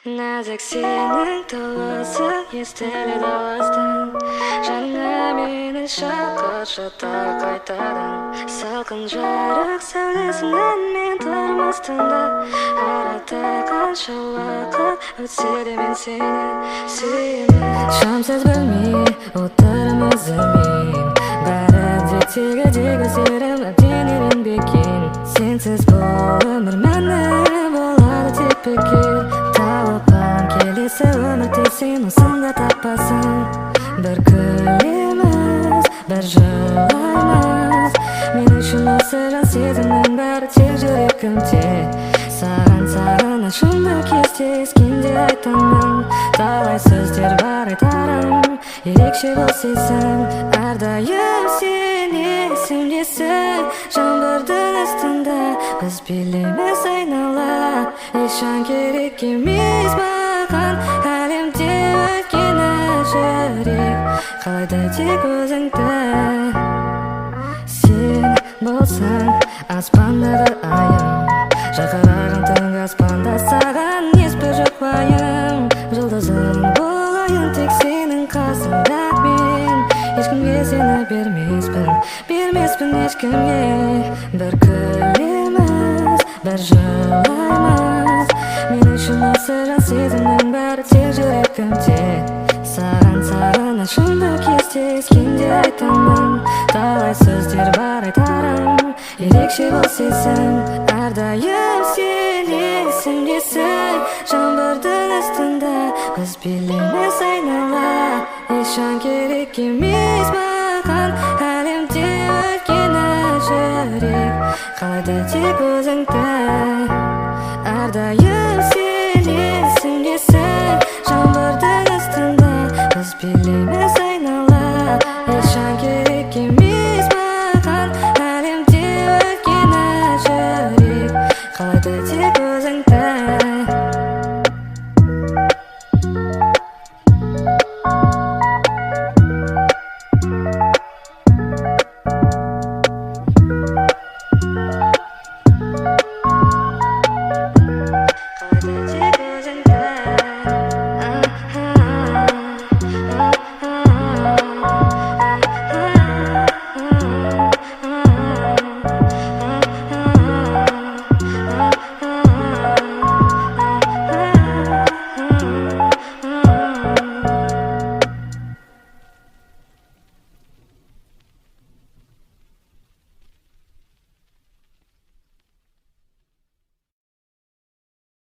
Нәзік сенің дауысың естіледі алыстан. Жаныңа мені шақыршы тағы қайтадан. Салқын жарық сәулесінен мен тұрмастымда. Арада қанша уақыт өтсе де мен сені сүйемін. Шамсыз бөлме отырмын өзімен. Бәрі тегі серім әбден үйренбеген. Сенсіз бұл өмір мәні болады тек бекер. Тауып келесі өмірде сен осында таппасың. Бір күлеміз, бір жылаймыз. Мен үшін осы жан сезімнің бәрі тек жүрегімде. Саған ашымды кезде ескенде айтамын. Талай сөздер бар айтарым, ерекше бол сезім. Әрдайым сен есімдесің. Жаңбырдың астында біз билейміз айнала. Ешан керек емес маған әлемде өткені жүрек. Қалайды тек өзіңді. Сен болсаң аспандағы айым, жарқыраған түнгі аспанда саған ешбір жоқ уайым. Жұлдызым болайын тек сенің қасыңда мен. Ешкімге сені бермеспін ешкімге. Бір күлеміз, бір жылаймыз. Мен үшін осы жан сезімнің бәрі тек жүрегімде. Саған ашымды кезде ескенде айтамын. Талай сөздер бар айтарым, ерекше бол сезім. Әрдайым сен есімдесің. Жаңбырдың астында біз билейміз айнала. Ешан керек емес маған әлемде өткені жүрек. Қалайды тек